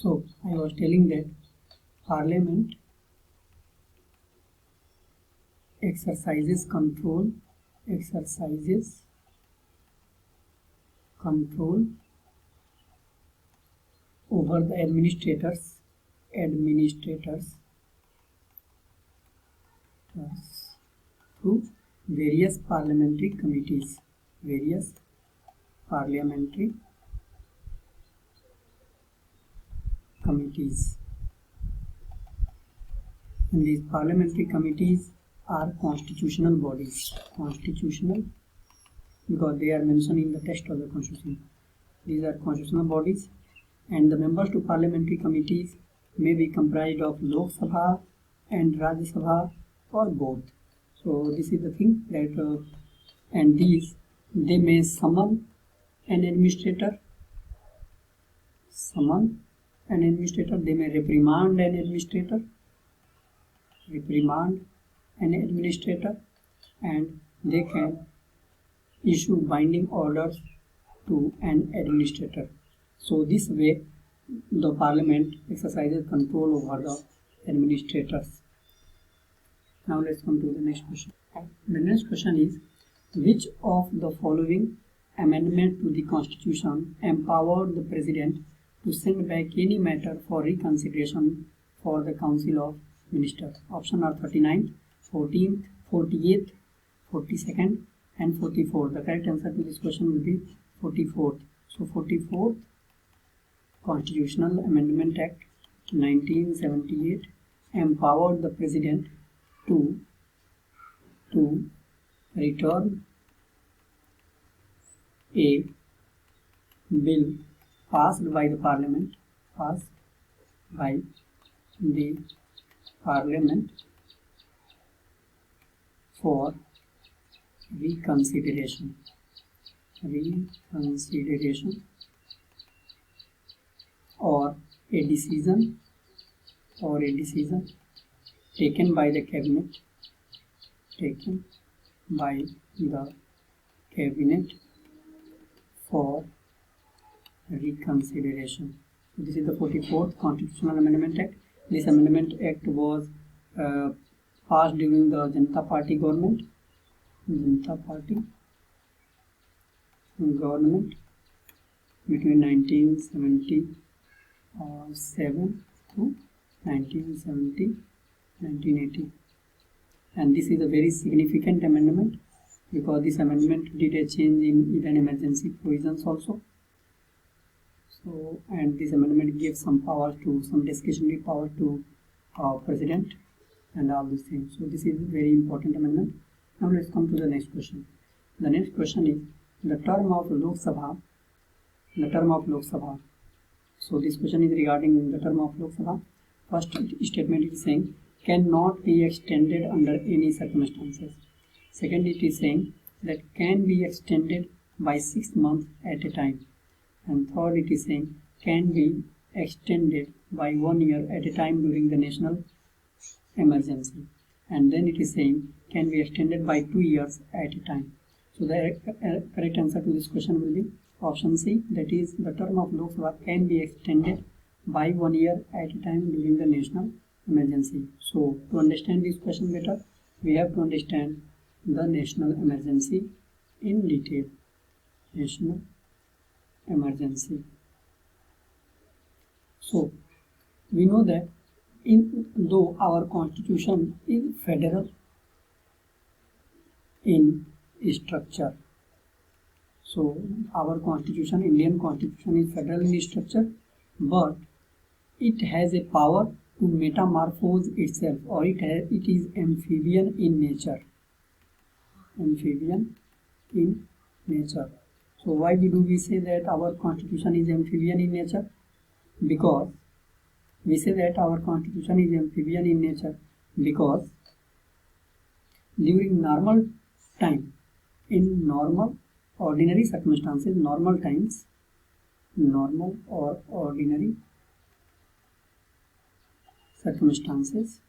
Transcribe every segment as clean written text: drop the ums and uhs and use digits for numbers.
So I was telling that Parliament exercises control over the administrators through various parliamentary committees. And these parliamentary committees are constitutional bodies. Because they are mentioned in the text of the constitution. These are constitutional bodies, and the members to parliamentary committees may be comprised of Lok Sabha and Rajya Sabha or both. So this is the thing that and these, they may summon an administrator, they may reprimand an administrator, and they can issue binding orders to an administrator. So this way the parliament exercises control over the administrators. Now let's come to the next question. The next question is, which of the following amendment to the constitution empowered the president to send back any matter for reconsideration for the council of ministers? Option are 39, 14th, 48th, 42nd and 44th. The correct answer to this question will be 44th. So 44th Constitutional Amendment Act 1978 empowered the president to return a bill passed by the parliament for reconsideration or a decision taken by the cabinet for reconsideration. So this is the 44th Constitutional Amendment Act. This Amendment Act was passed during the Janata Party government between 1977 to 1980. And this is a very significant amendment because this amendment did a change in even emergency provisions also. So, and this amendment gives some discretionary power to president and all these things. So this is a very important amendment. Now let's come to the next question. The next question is the term of Lok Sabha. So this question is regarding the term of Lok Sabha. First statement is saying cannot be extended under any circumstances. Second, it is saying that can be extended by 6 months at a time. And third, it is saying can be extended by 1 year at a time during the national emergency. And then it is saying can be extended by 2 years at a time. So the correct answer to this question will be option C, that is the term of Lok Sabha can be extended by 1 year at a time during the national emergency. So to understand this question better, we have to understand the national emergency in detail. National emergency. So we know that though our constitution is federal in structure, so our constitution, Indian constitution, is federal in structure, but it has a power to metamorphose itself, or it is amphibian in nature. So why do we say that our constitution is amphibian in nature? Because we say that our constitution is amphibian in nature because during normal time, in normal ordinary circumstances, normal or ordinary circumstances,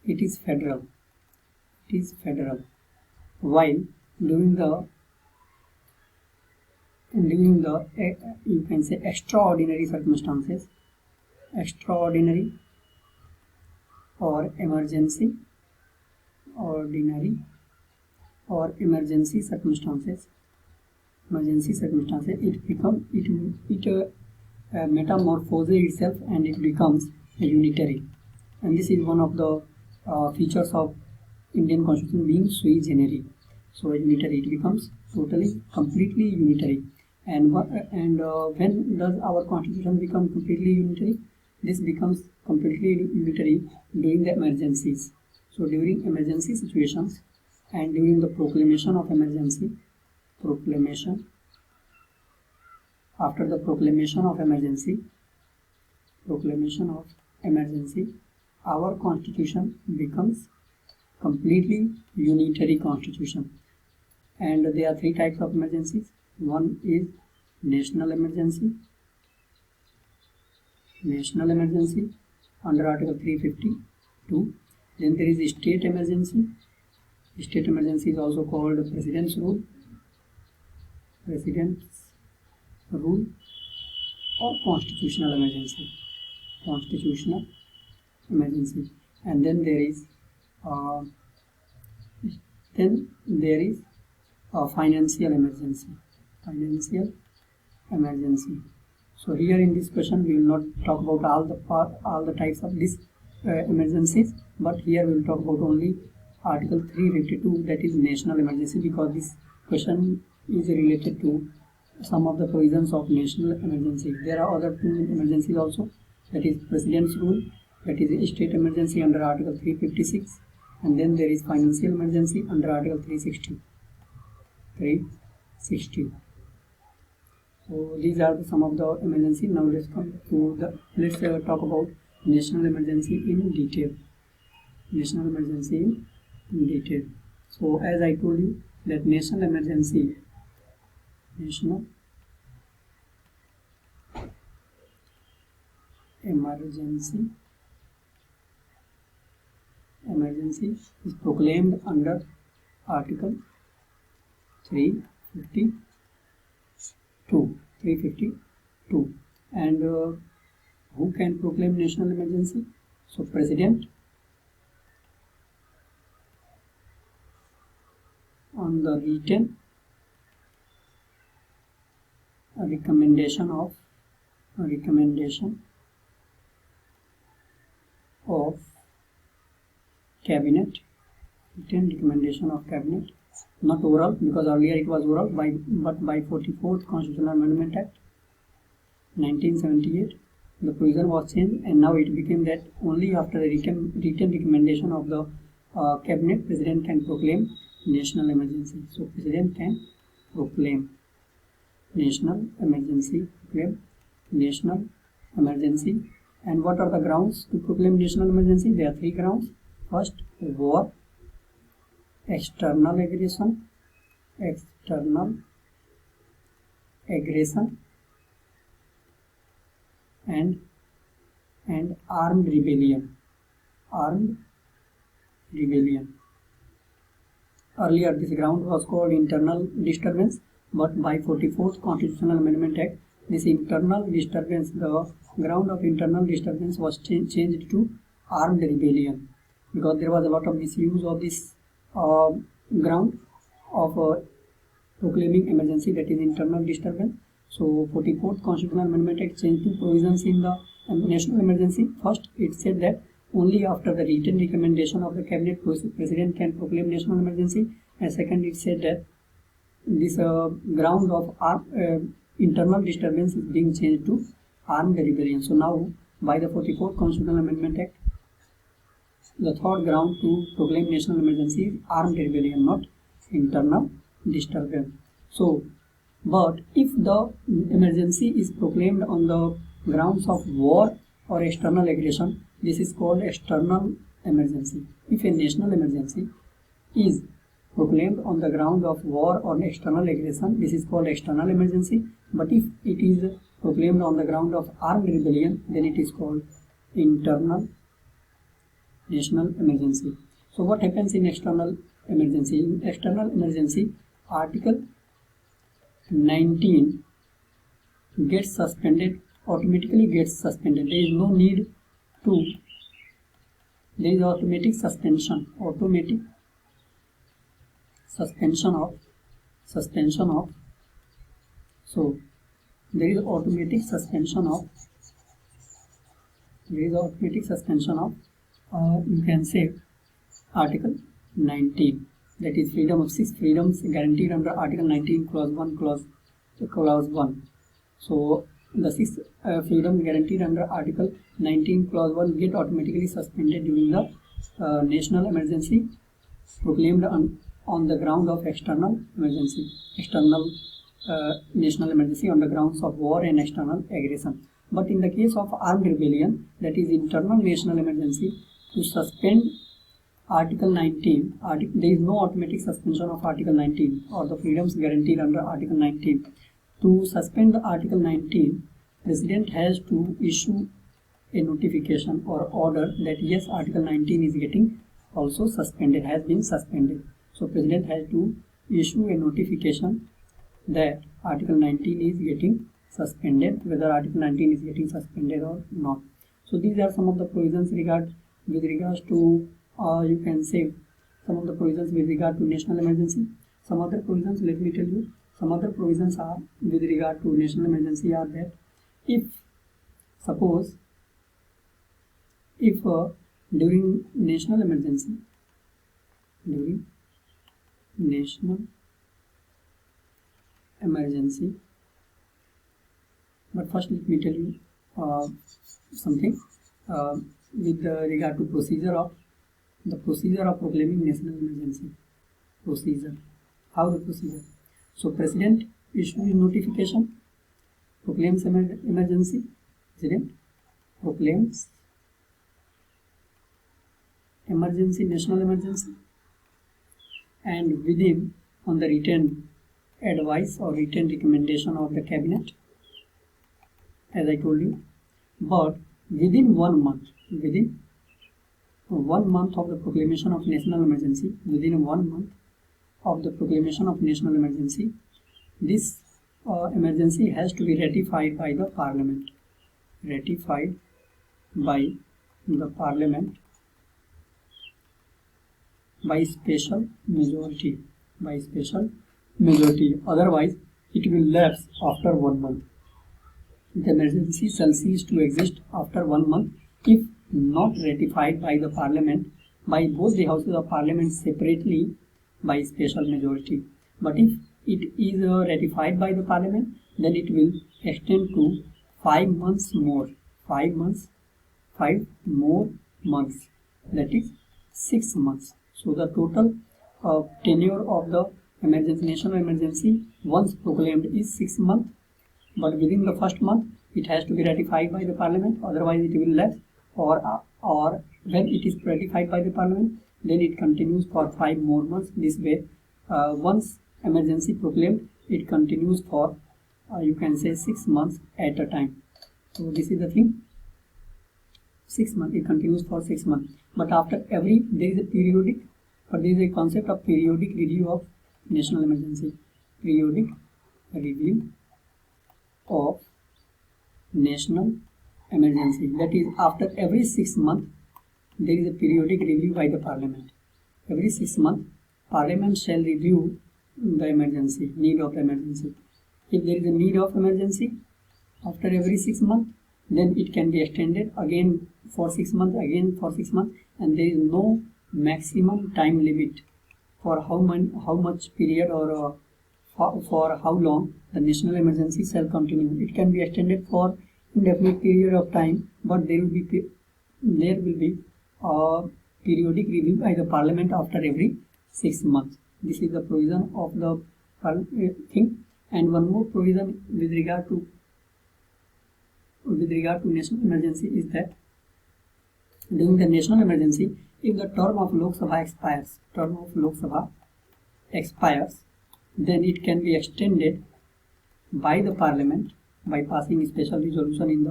it is federal. While during the during the you can say extraordinary circumstances, extraordinary or emergency, ordinary or emergency circumstances, it metamorphoses itself and it becomes a unitary. And this is one of the features of Indian Constitution being sui generis. So a unitary, it becomes totally, completely unitary. And when does our Constitution become completely unitary? This becomes completely unitary during the emergencies. So during emergency situations and during the proclamation of emergency, after the proclamation of emergency, our Constitution becomes completely unitary Constitution. And there are three types of emergencies. One is national emergency under Article 352. Then there is state emergency. State emergency is also called President's rule, or constitutional emergency. And then there is financial emergency. So here in this question we will not talk about all the types of these emergencies, but here we will talk about only Article 352, that is national emergency, because this question is related to some of the provisions of national emergency. There are other two emergencies also, that is President's rule, that is state emergency under Article 356, and then there is financial emergency under Article 360. So these are some of the emergency. Now let's talk about national emergency in detail. So as I told you that national emergency is proclaimed under Article 352. And who can proclaim national emergency? So President, on the written recommendation of cabinet, not oral, because earlier it was oral, but by 44th Constitutional Amendment Act 1978 the provision was changed, and now it became that only after a written recommendation of the cabinet, President can proclaim national emergency. So President can proclaim national emergency. And what are the grounds to proclaim national emergency? There are three grounds. First, war, external aggression, and armed rebellion. Earlier this ground was called internal disturbance, but by 44th Constitutional Amendment Act, this internal disturbance, the ground of internal disturbance was changed to armed rebellion, because there was a lot of misuse of this ground of proclaiming emergency, that is internal disturbance. So 44th Constitutional Amendment Act changed two provisions in the national emergency. First, it said that only after the written recommendation of the cabinet, President can proclaim national emergency. And second, it said that this ground of internal disturbance is being changed to armed rebellion. So now, by the 44th Constitutional Amendment Act, the third ground to proclaim national emergency is armed rebellion, not internal disturbance. So, but if the emergency is proclaimed on the grounds of war or external aggression, this is called external emergency. If a national emergency is proclaimed on the ground of war or external aggression, this is called external emergency. But if it is proclaimed on the ground of armed rebellion, then it is called internal national emergency. So what happens in external emergency? In external emergency, Article 19 gets suspended, automatically gets suspended. There is no need to, there is automatic suspension of, so there is automatic suspension of, you can say Article 19, that is freedom of 6 freedoms guaranteed under Article 19 clause 1. So the 6 freedom guaranteed under Article 19 clause 1 get automatically suspended during the national emergency proclaimed on the ground of external national emergency on the grounds of war and external aggression. But in the case of armed rebellion, that is internal national emergency, to suspend Article 19, there is no automatic suspension of Article 19 or the freedoms guaranteed under Article 19. To suspend the Article 19, President has to issue a notification or order that yes, Article 19 is getting also suspended, has been suspended. So President has to issue a notification that Article 19 is getting suspended, whether Article 19 is getting suspended or not. So these are some of the provisions with regards to you can say some of the provisions with regard to national emergency. Some other provisions, let me tell you, some other provisions are with regard to national emergency are that if suppose during national emergency, but first let me tell you something with regard to procedure of proclaiming national emergency. How the procedure? So President issues notification, proclaims emergency. President proclaims emergency, national emergency, and within on the written advice or written recommendation of the cabinet, as I told you, but within 1 month, within 1 month of the proclamation of national emergency, this emergency has to be ratified by the parliament, by special majority. Otherwise it will lapse after 1 month. The emergency shall cease to exist after 1 month if not ratified by the parliament, by both the houses of parliament separately by special majority. But if it is ratified by the parliament, then it will extend to 5 months more. 5 more months, that is 6 months. So the total tenure of the national emergency once proclaimed is 6 months. But within the first month, it has to be ratified by the parliament, otherwise it will lapse. Or when it is ratified by the parliament, then it continues for 5 more months. This way, once emergency proclaimed, it continues for you can say 6 months at a time. So this is the thing. 6 months, it continues for 6 months. But after there is a concept of periodic review of national emergency. Periodic review of national emergency. That is, after every 6 months, there is a periodic review by the parliament. Every 6 months, parliament shall review the emergency, need of emergency. If there is a need of emergency after every 6 months, then it can be extended again for 6 months, and there is no maximum time limit for how much period or for how long the national emergency shall continue. It can be extended for indefinite period of time, but there will be a periodic review by the parliament after every 6 months. This is the provision of the thing. And one more provision with regard to national emergency is that during the national emergency, if the term of Lok Sabha expires, then it can be extended by the parliament by passing a special resolution in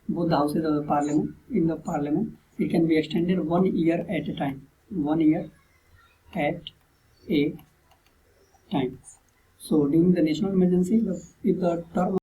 both the houses of the parliament. In the parliament, it can be extended 1 year at a time. 1 year at a time. So during the national emergency, if the term